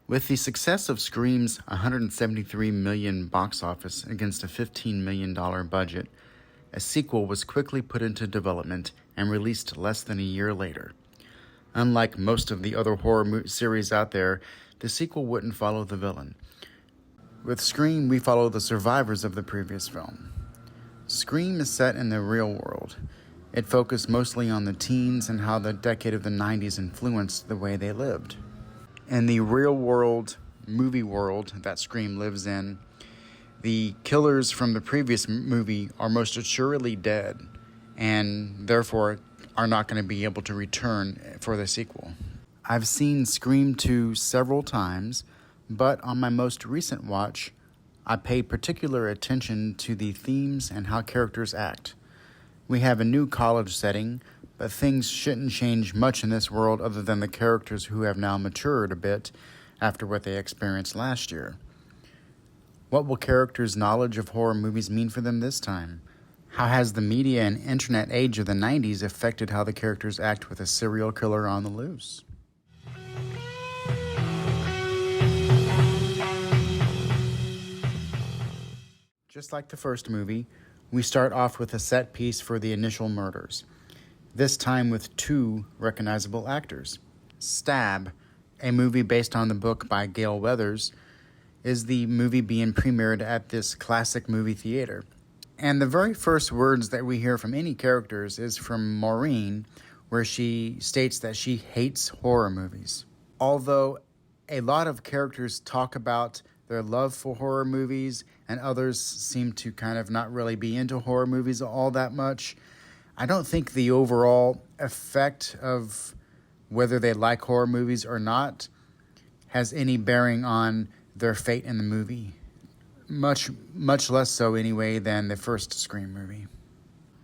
With the success of Scream's $173 million box office against a $15 million budget, a sequel was quickly put into development and released less than a year later. Unlike most of the other horror series out there, the sequel wouldn't follow the villain. With Scream, we follow the survivors of the previous film. Scream is set in the real world. It focused mostly on the teens and how the decade of the 90s influenced the way they lived. In the real-world movie world that Scream lives in, the killers from the previous movie are most assuredly dead, and therefore are not going to be able to return for the sequel. I've seen Scream 2 several times, but on my most recent watch, I paid particular attention to the themes and how characters act. We have a new college setting, but things shouldn't change much in this world other than the characters who have now matured a bit after what they experienced last year. What will characters' knowledge of horror movies mean for them this time? How has the media and internet age of the 90s affected how the characters act with a serial killer on the loose? Just like the first movie, we start off with a set piece for the initial murders, this time with two recognizable actors. Stab, a movie based on the book by Gale Weathers, is the movie being premiered at this classic movie theater. And the very first words that we hear from any characters is from Maureen, where she states that she hates horror movies. Although a lot of characters talk about their love for horror movies, and others seem to kind of not really be into horror movies all that much, I don't think the overall effect of whether they like horror movies or not has any bearing on their fate in the movie. Much less so anyway than the first Scream movie.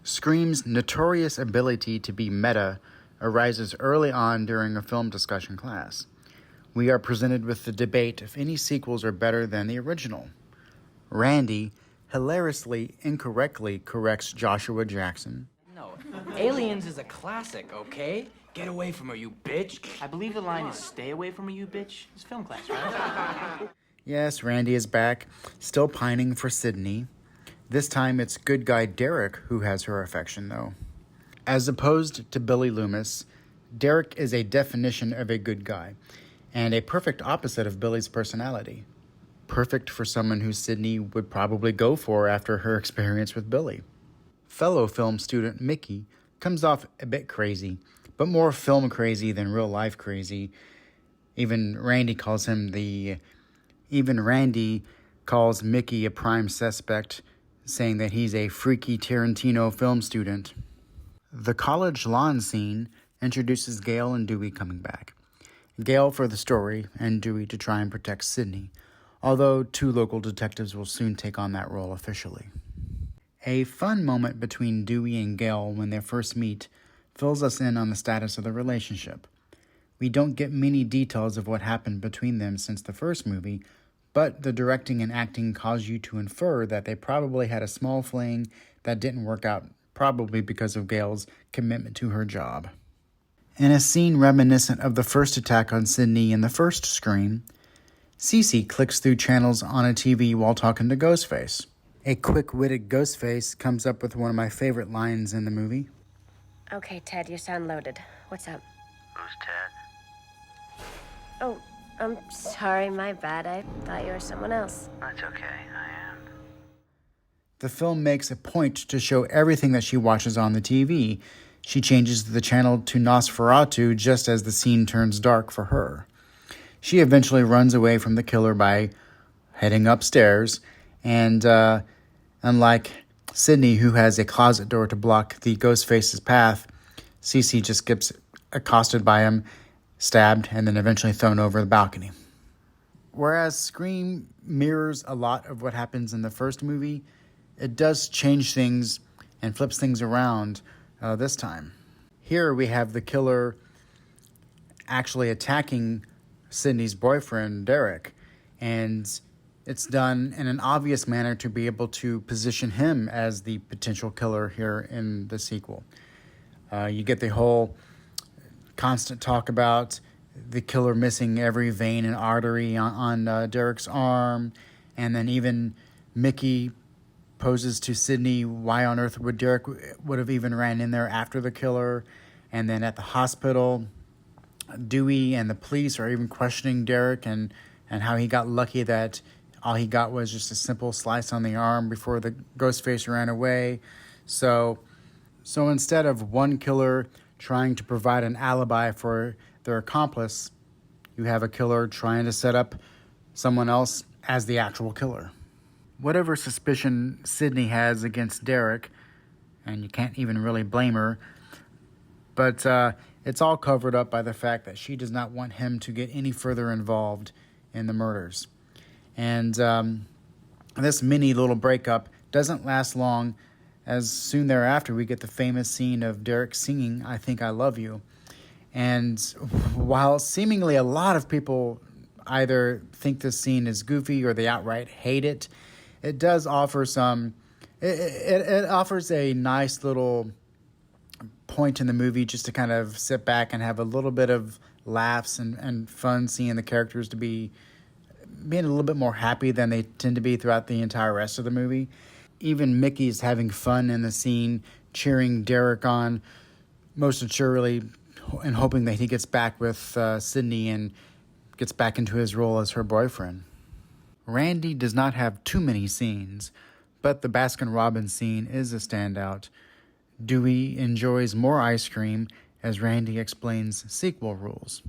Scream's notorious ability to be meta arises early on during a film discussion class. We are presented with the debate if any sequels are better than the original. Randy hilariously incorrectly corrects Joshua Jackson. No, Aliens is a classic, okay? Get away from her, you bitch. I believe the line is stay away from her, you bitch. It's film class, right? Yes, Randy is back, still pining for Sydney. This time it's good guy Derek who has her affection, though. As opposed to Billy Loomis, Derek is a definition of a good guy, and a perfect opposite of Billy's personality. Perfect for someone who Sydney would probably go for after her experience with Billy. Fellow film student Mickey comes off a bit crazy, but more film crazy than real life crazy. Even Randy calls Mickey a prime suspect, saying that he's a freaky Tarantino film student. The college lawn scene introduces Gale and Dewey coming back. Gale for the story, and Dewey to try and protect Sydney, although two local detectives will soon take on that role officially. A fun moment between Dewey and Gale when they first meet fills us in on the status of the relationship. We don't get many details of what happened between them since the first movie, but the directing and acting cause you to infer that they probably had a small fling that didn't work out, probably because of Gale's commitment to her job. In a scene reminiscent of the first attack on Sydney in the first Scream, Cece clicks through channels on a TV while talking to Ghostface. A quick-witted Ghostface comes up with one of my favorite lines in the movie. Okay, Ted, you sound loaded. What's up? Who's Ted? Oh, I'm sorry, my bad. I thought you were someone else. That's okay, I am. The film makes a point to show everything that she watches on the TV. She changes the channel to Nosferatu just as the scene turns dark for her. She eventually runs away from the killer by heading upstairs, and unlike Sydney, who has a closet door to block the Ghostface's path, Cece just gets accosted by him, stabbed, and then eventually thrown over the balcony. Whereas Scream mirrors a lot of what happens in the first movie, it does change things and flips things around this time. Here we have the killer actually attacking Sydney's boyfriend, Derek, and it's done in an obvious manner to be able to position him as the potential killer here in the sequel. You get the whole constant talk about the killer missing every vein and artery on Derek's arm. And then even Mickey poses to Sydney why on earth would Derek would have even ran in there after the killer. And then at the hospital, Dewey and the police are even questioning Derek and how he got lucky that all he got was just a simple slice on the arm before the Ghostface ran away. So instead of one killer trying to provide an alibi for their accomplice, you have a killer trying to set up someone else as the actual killer. Whatever suspicion Sydney has against Derek, and you can't even really blame her, but it's all covered up by the fact that she does not want him to get any further involved in the murders. And this mini little breakup doesn't last long, as soon thereafter we get the famous scene of Derek singing "I Think I Love You." And while seemingly a lot of people either think this scene is goofy or they outright hate it, it does offer it offers a nice little point in the movie just to kind of sit back and have a little bit of laughs and fun, seeing the characters to being a little bit more happy than they tend to be throughout the entire rest of the movie. Even Mickey's having fun in the scene, cheering Derek on, most assuredly, and hoping that he gets back with Sydney and gets back into his role as her boyfriend. Randy does not have too many scenes, but the Baskin-Robbins scene is a standout. Dewey enjoys more ice cream as Randy explains sequel rules.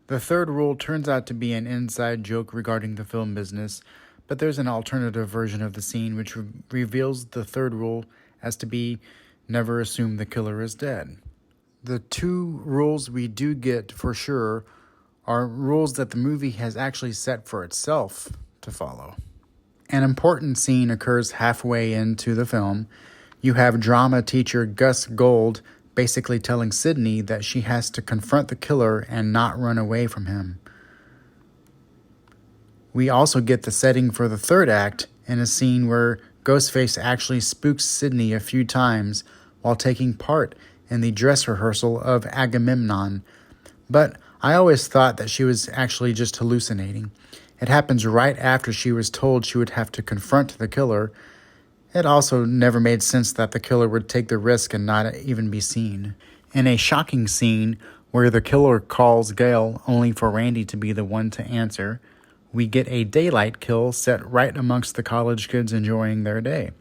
The third rule turns out to be an inside joke regarding the film business, but there's an alternative version of the scene which reveals the third rule as to be never assume the killer is dead. The two rules we do get for sure are rules that the movie has actually set for itself to follow. An important scene occurs halfway into the film. You have drama teacher Gus Gold basically telling Sydney that she has to confront the killer and not run away from him. We also get the setting for the third act in a scene where Ghostface actually spooks Sydney a few times while taking part in the dress rehearsal of Agamemnon. But I always thought that she was actually just hallucinating. It happens right after she was told she would have to confront the killer. It also never made sense that the killer would take the risk and not even be seen. In a shocking scene where the killer calls Gale only for Randy to be the one to answer, we get a daylight kill set right amongst the college kids enjoying their day.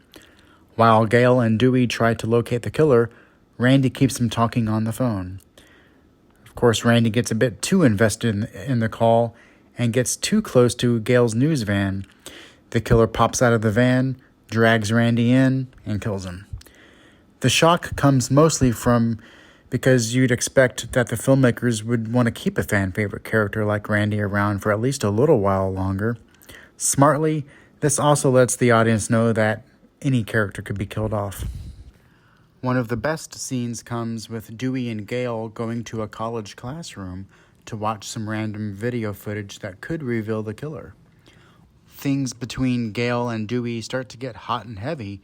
While Gale and Dewey try to locate the killer, Randy keeps them talking on the phone. Of course, Randy gets a bit too invested in the call and gets too close to Gale's news van. The killer pops out of the van, drags Randy in, and kills him. The shock comes mostly from because you'd expect that the filmmakers would want to keep a fan favorite character like Randy around for at least a little while longer. Smartly, this also lets the audience know that any character could be killed off. One of the best scenes comes with Dewey and Gale going to a college classroom to watch some random video footage that could reveal the killer. Things between Gale and Dewey start to get hot and heavy,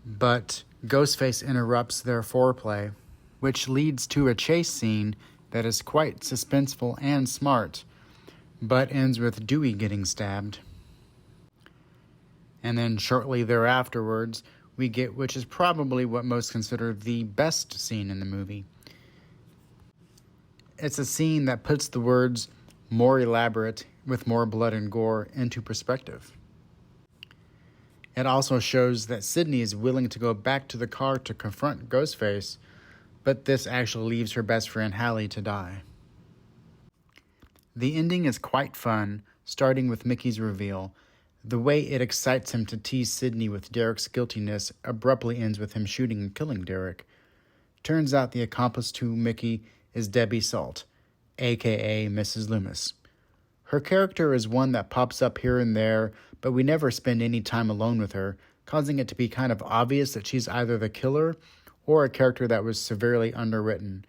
but Ghostface interrupts their foreplay, which leads to a chase scene that is quite suspenseful and smart, but ends with Dewey getting stabbed. And then shortly thereafterwards, we get, which is probably what most consider the best scene in the movie. It's a scene that puts the words "more elaborate with more blood and gore" into perspective. It also shows that Sydney is willing to go back to the car to confront Ghostface, but this actually leaves her best friend Hallie to die. The ending is quite fun, starting with Mickey's reveal. The way it excites him to tease Sydney with Derek's guiltiness abruptly ends with him shooting and killing Derek. Turns out the accomplice to Mickey is Debbie Salt, aka Mrs. Loomis. Her character is one that pops up here and there, but we never spend any time alone with her, causing it to be kind of obvious that she's either the killer or a character that was severely underwritten.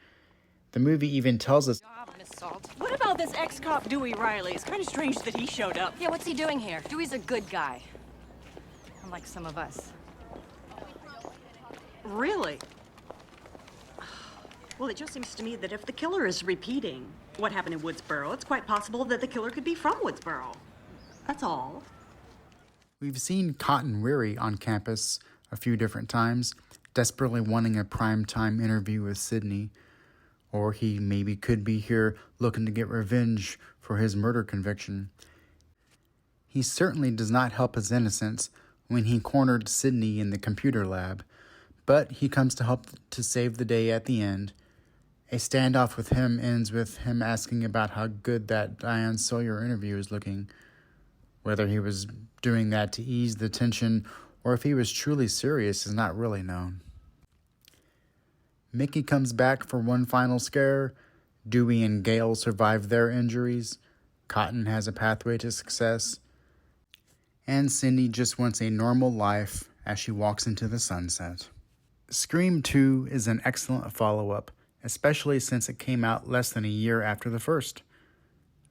The movie even tells us, Miss Salt. What about this ex-cop Dewey Riley? It's kind of strange that he showed up. Yeah, what's he doing here? Dewey's a good guy. Unlike some of us. Really? Well, it just seems to me that if the killer is repeating, what happened in Woodsboro. It's quite possible that the killer could be from Woodsboro. That's all. We've seen Cotton Weary on campus a few different times, desperately wanting a primetime interview with Sydney. Or he maybe could be here looking to get revenge for his murder conviction. He certainly does not help his innocence when he cornered Sydney in the computer lab, but he comes to help to save the day at the end. A standoff with him ends with him asking about how good that Diane Sawyer interview is looking. Whether he was doing that to ease the tension or if he was truly serious is not really known. Mickey comes back for one final scare. Dewey and Gale survive their injuries. Cotton has a pathway to success. And Cindy just wants a normal life as she walks into the sunset. Scream 2 is an excellent follow-up, especially since it came out less than a year after the first.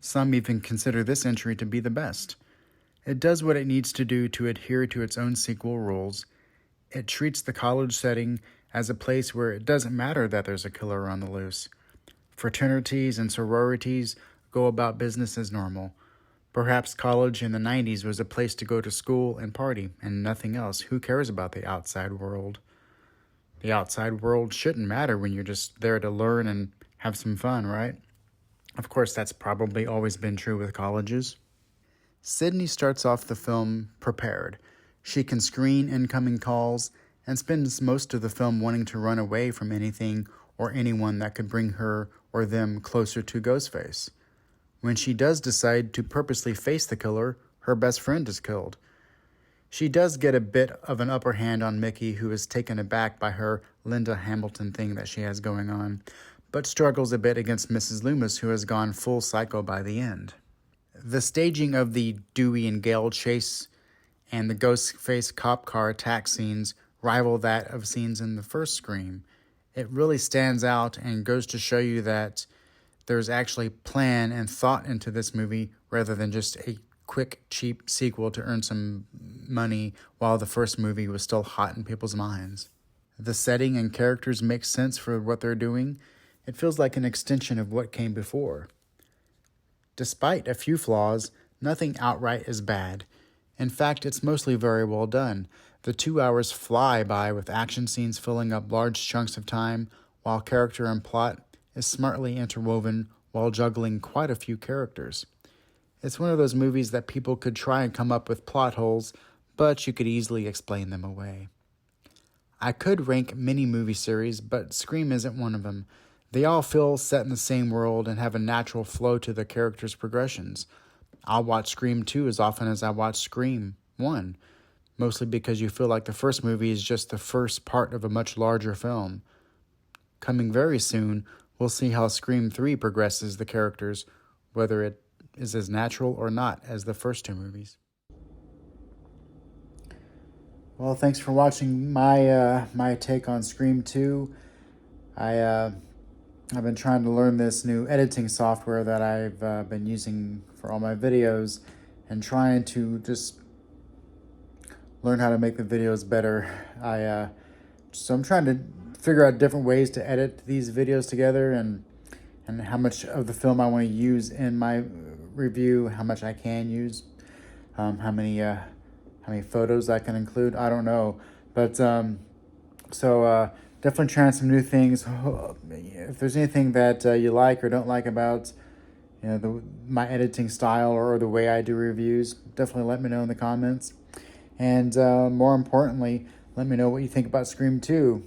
Some even consider this entry to be the best. It does what it needs to do to adhere to its own sequel rules. It treats the college setting as a place where it doesn't matter that there's a killer on the loose. Fraternities and sororities go about business as normal. Perhaps college in the 90s was a place to go to school and party and nothing else. Who cares about the outside world? The outside world shouldn't matter when you're just there to learn and have some fun, right? Of course, that's probably always been true with colleges. Sydney starts off the film prepared. She can screen incoming calls and spends most of the film wanting to run away from anything or anyone that could bring her or them closer to Ghostface. When she does decide to purposely face the killer, her best friend is killed. She does get a bit of an upper hand on Mickey, who is taken aback by her Linda Hamilton thing that she has going on, but struggles a bit against Mrs. Loomis, who has gone full psycho by the end. The staging of the Dewey and Gale chase and the Ghostface cop car attack scenes rival that of scenes in the first Scream. It really stands out and goes to show you that there's actually plan and thought into this movie rather than just a quick, cheap sequel to earn some money while the first movie was still hot in people's minds. The setting and characters make sense for what they're doing. It feels like an extension of what came before. Despite a few flaws, nothing outright is bad. In fact, it's mostly very well done. The 2 hours fly by with action scenes filling up large chunks of time, while character and plot is smartly interwoven while juggling quite a few characters. It's one of those movies that people could try and come up with plot holes, but you could easily explain them away. I could rank many movie series, but Scream isn't one of them. They all feel set in the same world and have a natural flow to the characters' progressions. I'll watch Scream 2 as often as I watch Scream 1, mostly because you feel like the first movie is just the first part of a much larger film. Coming very soon, we'll see how Scream 3 progresses the characters, whether it is as natural or not as the first two movies. Well, thanks for watching my take on Scream 2. I've been trying to learn this new editing software that I've been using for all my videos and trying to just learn how to make the videos better. So I'm trying to figure out different ways to edit these videos together and how much of the film I want to use in my review, how much I can use, how many photos I can include. I don't know, but definitely trying some new things. If there's anything that you like or don't like about my editing style or the way I do reviews, definitely let me know in the comments. And more importantly, let me know what you think about Scream 2.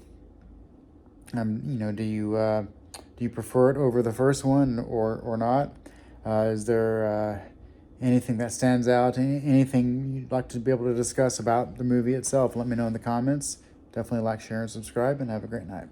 Do you prefer it over the first one or not? Is there anything that stands out? Anything you'd like to be able to discuss about the movie itself? Let me know in the comments. Definitely like, share, and subscribe, and have a great night.